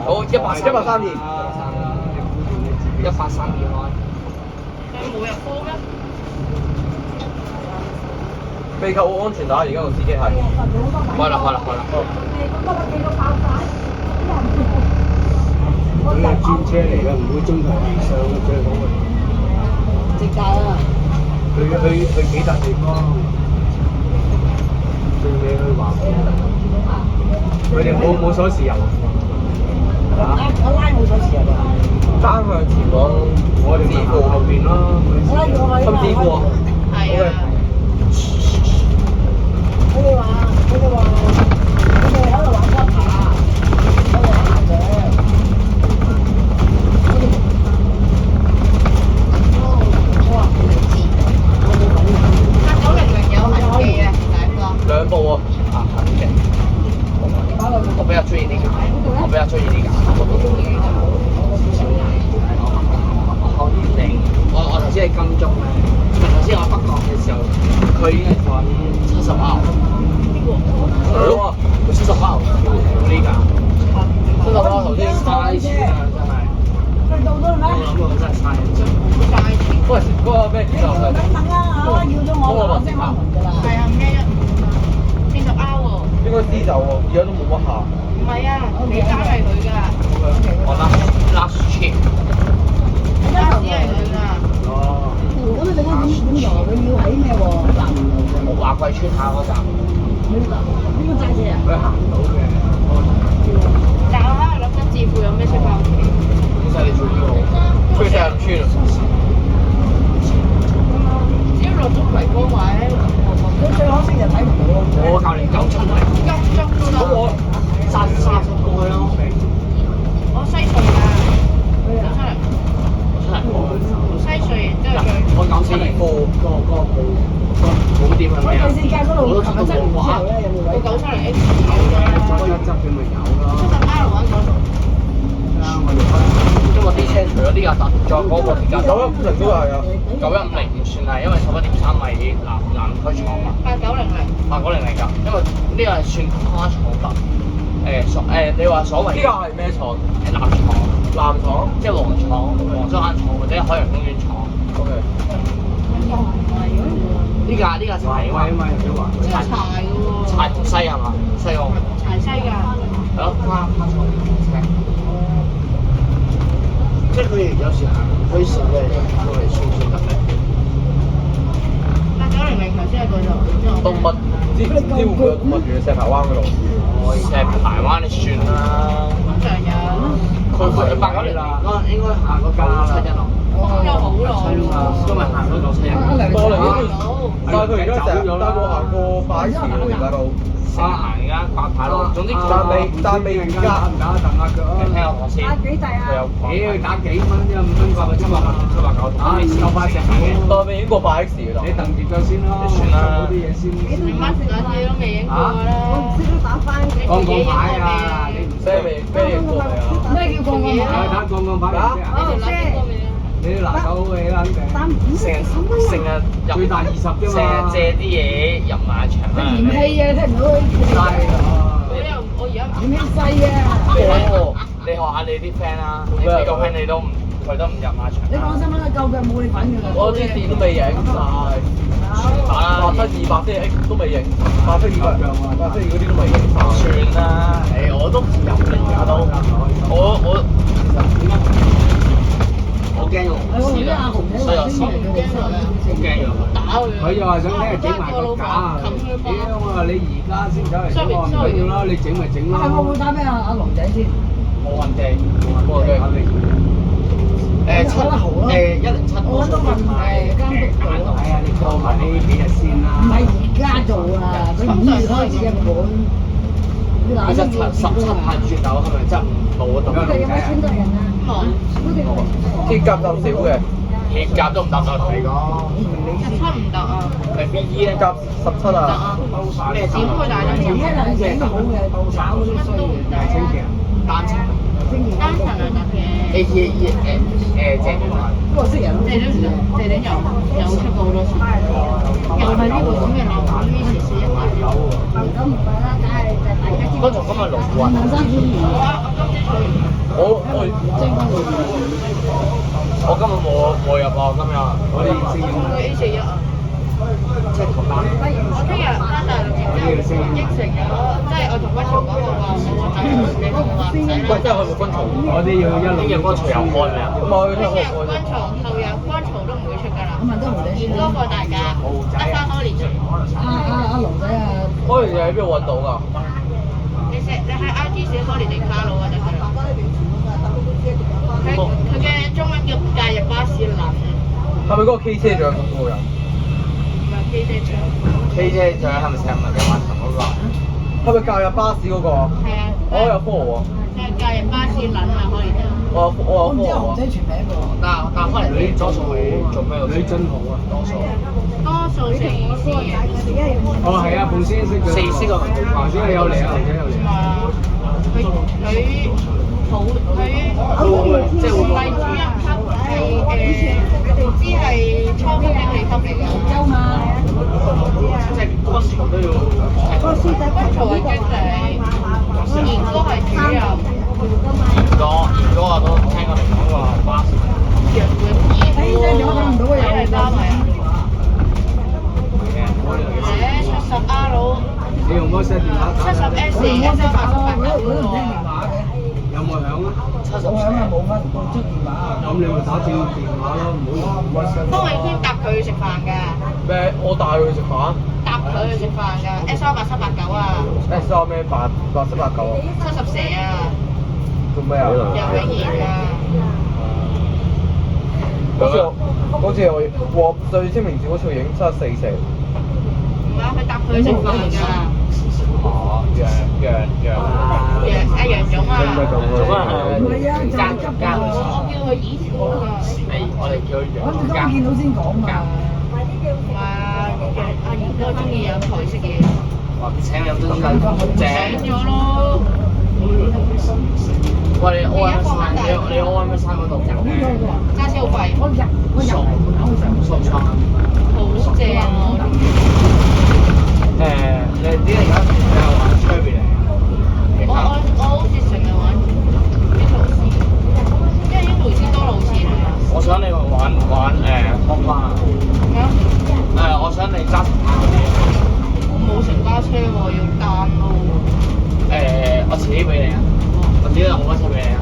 好132，132開。佢冇入科咩？未扣好安全帶，而家個司機係。開啦。佢係轉車嚟嘅，唔會中途上嘅最好嘅。直界啊！去幾笪地方，最尾去華府。佢哋冇鎖匙入。我拉冇鎖匙入啊！單向前往我哋支付後邊咯。深支付啊。係啊。佢哋話佢哋喺度玩骨牌，我哋喺行嘅。890有痕記嘅，大哥。2部啊，痕嘅。我比較中意呢架，好靚。我頭先喺金鐘咧，頭先我北角嘅時候，佢已經係坐70歐。係咯，70歐呢架，70歐頭先嘥錢啊，真係。佢到咗咩？我諗我真係嘥錢。喂，嗰個咩叫做？等啊！要咗我攞先啦。係啊，40歐喎。應該知就喎，而家都冇乜客。唔係啊，你單係佢㗎。我last cheap。單止係佢㗎。哦。咁你點遊？佢要喺咩喎？我華貴村下嗰站。邊個揸車啊？佢行到嘅。但我喺度諗緊致富有咩出翻屋企？其實你做呢個，佢成日唔穿啊。只要落咗葵芳位，佢最可惜就睇唔到咯。我教練9出嚟。金鐘咁咯。我殺過去咯。我西隧㗎，西隧然之後我搞死個冇點係咩啊？第四界嗰度，琴日執完之後咧，有冇位？我970 X 有㗎，執一執佢咪有咯。 70R 玩嗰度。因為啲車除咗呢架再嗰個鐵架9150都係啊，9150唔算係，因為11.3米南區廠嘛。8900㗎，因為呢個係算跨廠得。你話所謂呢個係咩廠？南廠，即係黃竹坑廠或者海洋公園廠。OK。呢架柴啊嘛，即係柴㗎喎。柴同西係嘛？西澳。柴西㗎。係咯，跨廠車。即係佢哋有時行推線嘅，都係算得嘅。8900頭先喺嗰度。動物知會唔會有動物園？石排灣嗰度。石排灣你算啦。通常有。佢890啦，應該行嗰971咯。有好耐咯。因為行咗971。多嚟呢度，但係佢而家成日帶我行過8時喎，而家都。行而家掛牌咯。總之但未而家。打下腳啊！你聽我講先。幾大啊？佢有掛牌。打幾蚊啫，5蚊掛咪700 900。打你夠快食嘅。但係未影過8X嘅度。你等住腳先咯，你算啦嗰啲嘢先。你乜時間嘢都未影過啦。識得打翻。講牌啊！你唔識咩影過未啊？咩叫講講牌？打講牌嚟啫。你哋諗過未啊？你拿手嘅啦，肯定。成日入最大20啫嘛。成日借啲嘢入馬場啊！嫌棄啊！聽唔到佢。我而家嫌棄細啊！你學下你啲 friend 啦，你幾個 friend 佢都唔入馬場。你放心啦，夠腳冇你份㗎啦。我啲電都未影晒，全打87200啲 X 都未影，87200嗰啲都未影晒。算啦，我都唔入嚟㗎都，我驚用試啦，所以我試。好驚用。打佢。佢又話想聽日整埋個架，屌我話你而家先走嚟整我唔緊要啦，你整咪整咯。係我會打俾阿龍仔先。冇問題，冇問題。107我都問監督做。係啊，你過埋呢幾日先啦。唔係而家做啊，佢5月開始嘅本。其實17派轉頭係咪真唔冇得？佢哋有冇選擇人啊？鐵甲咁少嘅，鐵甲都唔得啊！你講。17唔得啊。係 B 甲17啊？咩點開大燈而家兩整都好嘅，搞嗰啲衰嘢。星期日。單層。單層係得嘅。謝短啊。不過識人地點有出過好多次，又係呢個咁嘅樓盤，呢時400。咁唔係啦，梗係就大家知嗰度今日龍運。兩三千元。我今日冇入啊，今日我哋食用佢 A41啊。即係同班。我聽日翻大陸之後應承咗，即係我同君曹講過話，我話你同我話唔使啦。喂，真係去過軍曹。我哋要一路聽日軍曹又開咩啊？咁我去聽聽日我開。軍曹後日軍曹都唔會出㗎啦。咁啊都唔理延多個大假，得翻開年出。阿龍仔啊，開年喺邊度揾到㗎？你喺 IG 寫開年定卡佬啊，就係啦。佢嘅中文叫假日巴士撚，係咪嗰個 K 車長嗰個人唔係 K 車長。 ？K 車長係咪成日問你玩嗰個？係咪假日巴士嗰個？係啊。我有 follow 喎。即係假日巴士撚啊，開年。我有我唔知阿 follow 喎。龍仔全名喎。但開年你多數係做咩？女真好啊！多數四師嘅。哦，係啊，鳳仙識嘅。四師個鳳仙有嚟啊，鳳仙有嚟啊。佢即係唔係主任級，係唔知係初級定幾級嚟㗎？州嘛，即係軍曹都要。個師仔軍曹係經理，賢哥係主任，賢哥我都聽過你講過巴士。楊永賢喎，你係包咪啊？70R 佬你用嗰隻電話打，70S 188喎。有冇響啊？我響啊冇乜冇出電話。咁你咪打正電話咯，唔好用 WhatsApp。方永軒搭佢去食飯㗎，咩？我帶佢去食飯。搭佢去食飯㗎，S18789啊，S3咩87889啊？ ，70蛇啊，做咩啊？楊永賢啊。嗰次我最清明節嗰次影74成。唔係，佢搭佢去食飯㗎。哦，楊總啊。唔係啊，就係急㗎。我叫佢以前㗎。我哋叫佢我啱啱見到先講嘛。話阿賢哥中意飲台式嘢。話請你飲都正。請咗咯。喂，你 OM 山嗰度揸車好貴。我入門口上。熟倉。好正啊！你啲而家玩 Cherry 嚟我好似成日玩英路線，因為英路線多路線啊。我想你玩康巴。我想你揸。我冇成家車喎，要單咯。我遲啲俾你啊！我遲啲我開車俾你啊！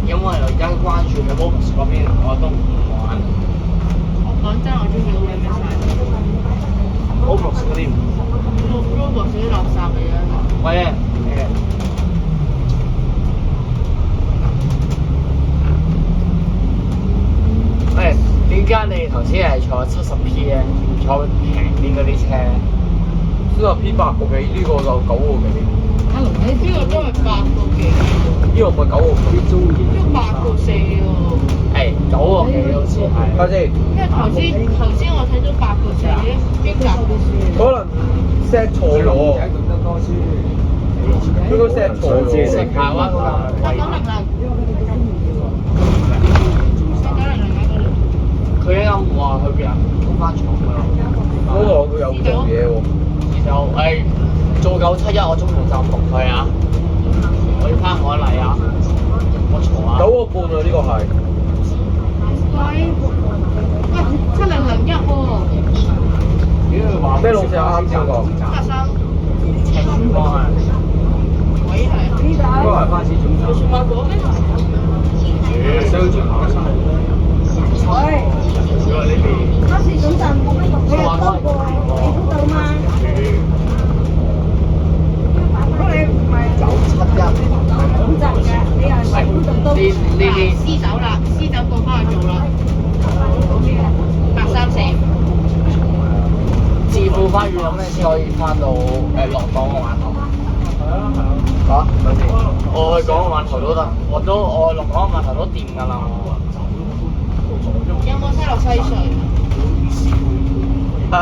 因為而家關注嘅 Roblox 嗰邊，我都唔玩。我講真，我中意 Roblox 嗰啲唔。Roblox 啲垃圾嚟嘅。喂。點解你頭先係坐70P 咧？唔坐平啲嗰啲車？70P 8個幾，呢個就9個幾。阿龍仔呢個都係8個幾。呢個唔係9個幾，中意。都8個4喎。係9個幾好似係。睇先。因為頭先我睇到8個4，邊格嘅書？可能 set 錯咗。仔讀得多書。應該 set 錯咗。食下灣嗰個。佢啱啱話去邊啊？翻廠㗎啦。嗰度佢有做嘢喎。就做971，我中途就同佢啊。我要翻海麗啊！我坐啊。9個半啊，呢個係。喂，7001喎。咩路線啱先個73。晴光啊！位係。應該係巴士總站。全馬果咩？商場下山。喂，巴士總站你係多過地府道嘛？如果你唔係971。總站嘅，你係地府道都。呢私走啦，私走過翻去做啦。834。自負翻遠有咩先可以翻到落港個碼頭？嚇？咪先？我去港個碼頭都得，我落港個碼頭都掂㗎啦。有冇車落西隧？呢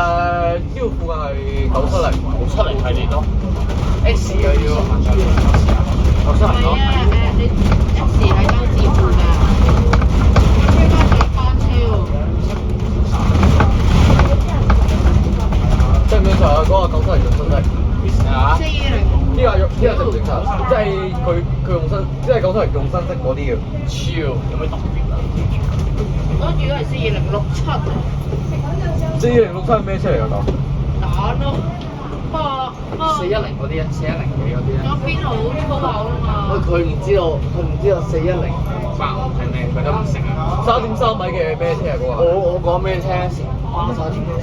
度附近係970係列咯。X 又要行上去。學生嚟咯。係啊，你一時喺周致富㗎，追翻上班超。正唔正常啊？嗰個救生員用身式啊？ 410呢個正唔正常？即係佢用身，即係救生員用身式嗰啲嘅。超有咩特別啊？我記得係41067。 4067係咩車嚟㗎？打咯，410嗰啲啊，410幾嗰啲啊。咗邊好粗口啊嘛。佢唔知道410爆係咩，佢都唔識啊。3.3米嘅咩車啊？嗰個我講俾你聽先。一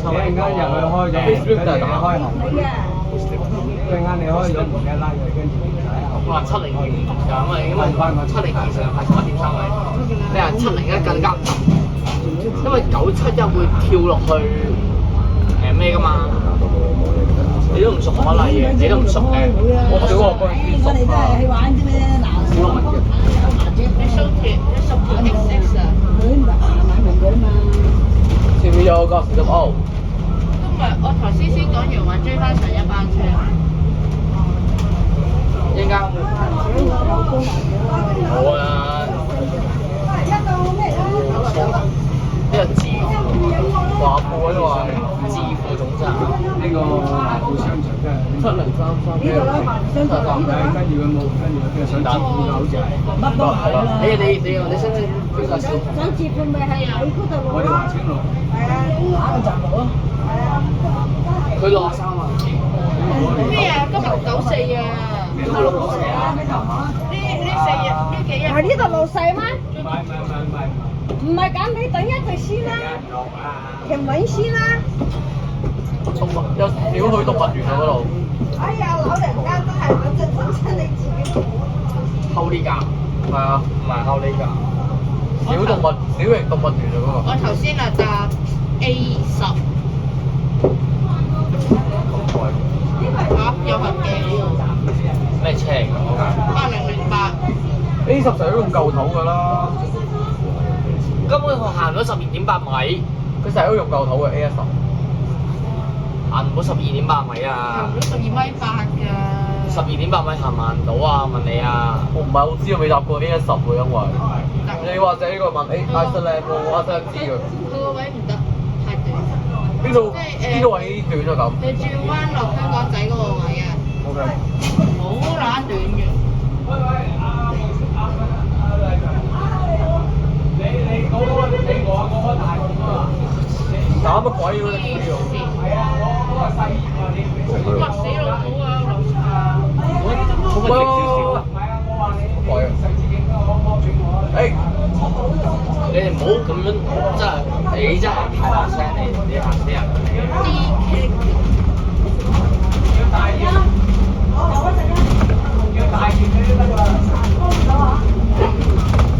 陣間入去開咗，跟住你開行，一陣間你開咗門一拉佢，跟住你就喺後邊。我話702唔同㗎，因為702成日係11.3米，你話701更加唔同，因為971會跳落去咩㗎嘛。你都唔熟可能嘢，你都唔熟嘅。我小學嗰陣時熟啊。去玩啫咩？嗱，你收鐵XX啊？買名嘅嘛。前面有個40歐。都唔係，我頭先講完話追翻上一班車。應該好啊。呢個自華富嗰啲話自負總站。呢個富商場真係7033呢度啦，商場呢度啦。跟住佢冇，跟住佢想接富嘅好似係。乜都係啦。你識唔識邊個小？想接佢咪係喺嗰度我哋咯。華清路。係啊，打個站路咯。係啊。佢63啊。咩啊？今日94啊！今日64啊。呢4日呢幾日。係呢度老細咩？唔係。唔係咁，你等一陣先啦，停穩先啦。動物有少去動物園啊嗰度。哎呀，老人家都係揾隻真親你自己。後呢架？係啊，唔係後呢架。小型動物園啊嗰個。我頭先啊搭 A10。咁貴。嚇，有合記咩車嚟㗎8008。A10成日都用舊頭㗎啦。根本佢行咗12.8米，佢成日都用舊頭嘅 A10。行唔到12.8米啊行！咗12.8米㗎。12.8米行唔行到啊？問你啊！我唔係好知，我未搭過 A10喎，因為你或者呢個問 Iceland 我真係知佢。佢個位唔得，太短。邊度位短咗咁你轉彎落香港仔嗰個位啊， ？OK。好乸短嘅。打乜鬼嗰啲叫？嚇死老母啊！樓下。可唔可以直少少？鬼啊！你哋唔好咁樣，真係你真係變大聲，你嚇死人你。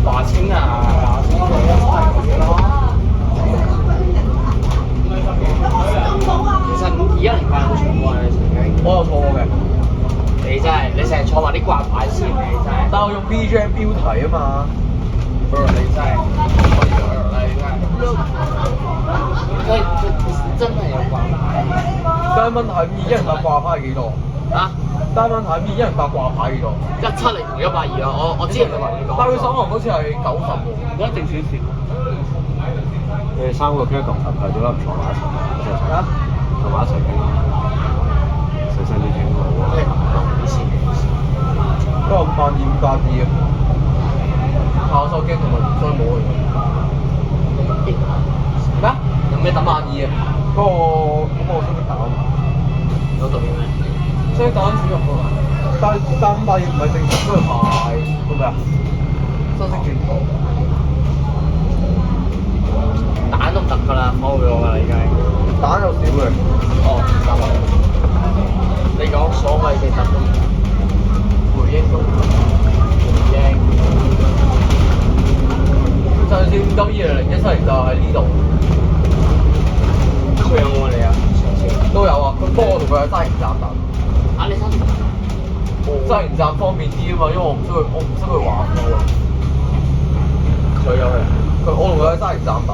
華清啊，華清佢一齊嘅咯。其實210塊好重喎，你曾經。我有坐過嘅，你真係，你成日坐埋啲掛牌線，你真係。但我用 BGM 標題啊嘛。你真係，你真係。佢真係有掛牌。但係問題210掛牌係幾多？啊？但係問題210掛牌幾多170同120啊！我知你話你講。但係佢首航好似係90喎。我一定少少。你哋3個 pair 咁合拍咗啦，唔坐埋一齊，啊？坐埋一齊傾，細聲啲傾好啊。不過525+2啊，下手機同埋所以冇去。咩？有咩等萬二啊？嗰個雙擊蛋，有特別咩？雙擊蛋煮肉啊！但582唔係正常都要排個咩啊？新式轉頭。蛋都唔得㗎啦，冇咗㗎啦已經。蛋有少嘅。哦，你講所謂嘅特工回應都回應。上次5922017就喺呢度。佢有冇你啊？上次都有啊，不過我同佢喺沙田站等。啊，你新沙田站方便啲啊嘛，因為我唔識去華富啊。佢有去。我同佢喺沙田站等。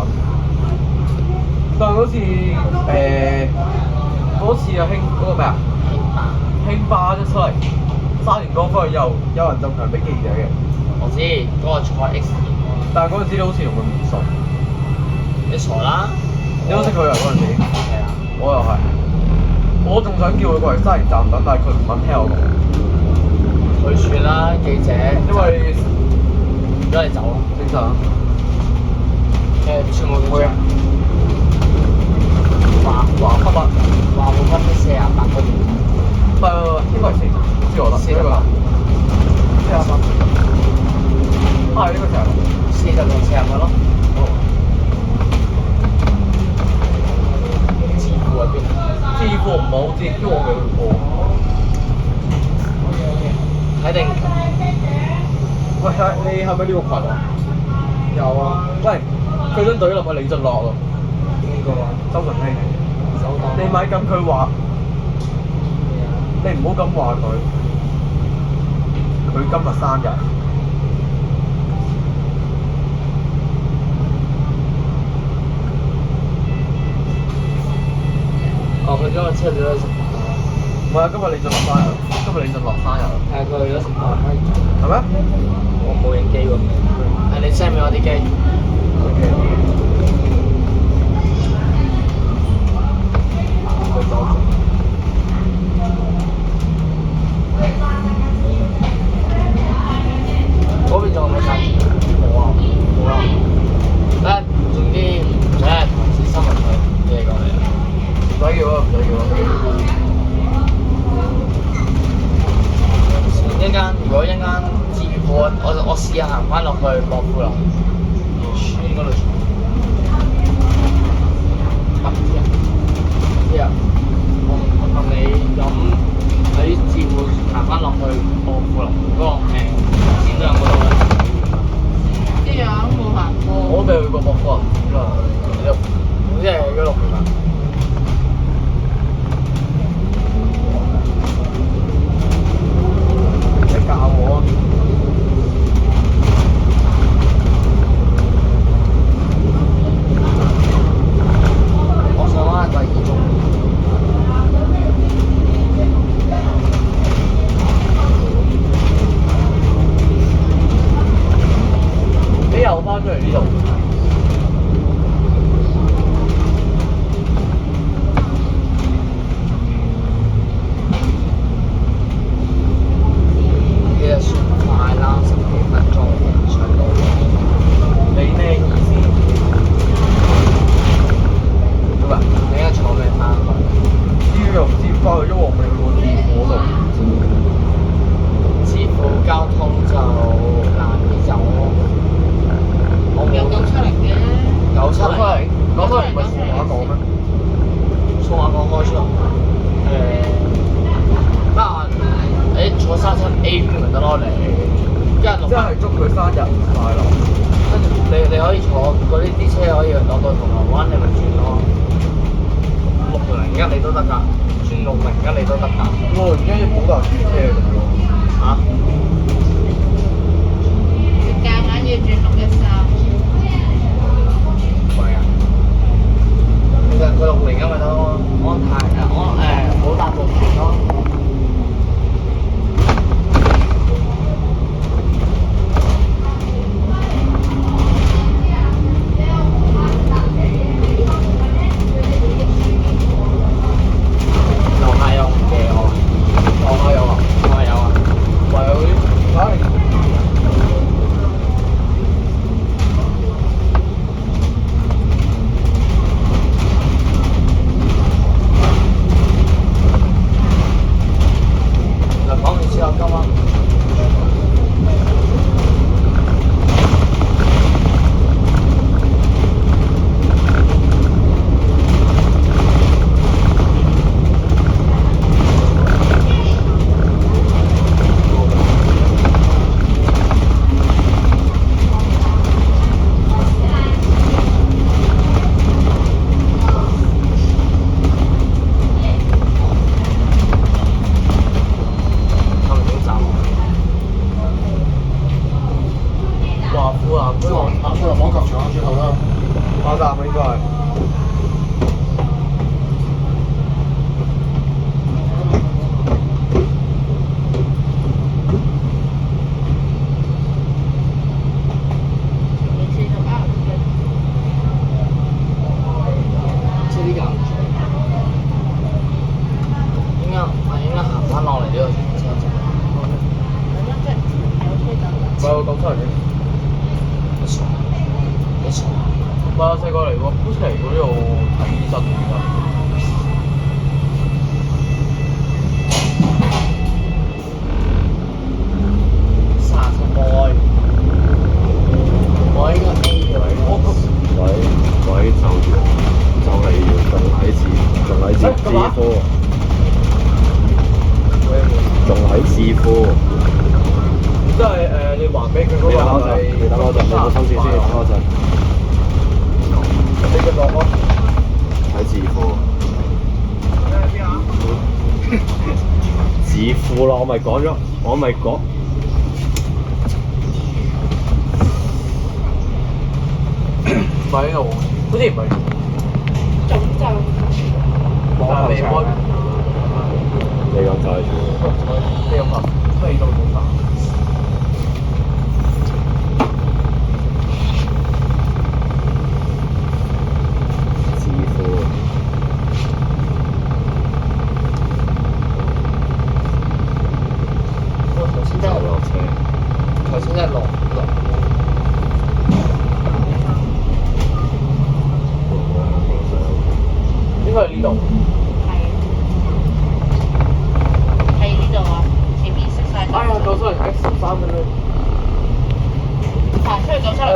但係嗰次嗰次啊興嗰個咩啊？興巴一出嚟，沙田江嗰度有人就強迫記者嘅，我知嗰個蔡 X，但係嗰陣時你好似同佢唔熟，你傻啦？你都識佢啊嗰陣時？係啊。我又係，我仲想叫佢過嚟沙田站等，但係佢唔肯聽我講，佢算啦，記者，因為而家你走咯。正常。全部都會啊。華北啊，華冇分48個月，唔係應該係唔知我啦，呢個48，係呢個就係40同40個咯。支付喺邊？支付唔係好知，因為我未去過。睇定喂，你係咪呢個群啊？有啊。喂，佢想懟落去李俊樂咯。邊個啊？周順興。你咪咁佢話，你唔好咁話佢。佢今日生日。哦，佢今日出咗去食飯。唔係啊，今日李俊樂生日。今日李俊樂生日。係佢去咗食飯。係咩？我冇影機喎。係你 send 俾我啲機。OK。佢走咗。嗰邊仲有冇晒？冇啊，冇啦。咧，總之唔使係同事新聞佢寄過嚟。唔使叫啊，唔使叫啊。一間如果一間支付，我試下行翻落去樂富樓村嗰度坐。啲人，我問你飲喺支付行翻落去樂富樓嗰個展亮嗰度咧。啲樣冇行過。我都未去過樂富樓，好似係嗰度附近。你教我啊！我想玩第二種。你又翻出嚟呢度？其實算快啦，10幾分鐘上到。你咩意思？喂，你而家坐咩翻去？呢個又唔知翻去，因為我未去過支付嗰度。支付交通就難啲走咯。有970嘅。970，970唔係數碼港咩？數碼港開出。坐37A 圈咪得咯，你一日落即係祝佢生日快樂。跟住你可以坐嗰啲車可以落到銅鑼灣，你咪轉咯。6001你都得㗎，轉601你都得㗎。我而家要好多人轉車咁喎。嚇？夾硬要轉613。貴啊！其實佢601咪得咯，安泰冇搭6船咯。樓下有嘅我，樓下有啊，樓下有啊，喂，嗰啲唉。嗱，講完之後今晚。係咪好雜？真係嘅。唔係啊，細個嚟過夫妻嚟過呢度睇醫生㗎。我應該 A 嘅位。位就係要仲喺智科，仲喺智科。即係你還俾佢嗰個係。你等我陣，你冇收線先，等我陣。你嘅落咯。喺智科。智庫咯，我咪講咗，我咪講。唔係呢度，好似唔係。總站但係未開。你講就係。你咁話，味道冇差。智庫。頭先真係落車。頭先真係落。應該係呢度。係呢度啊，前面熄晒燈。哎呀，970X13嘅咧。行出去970。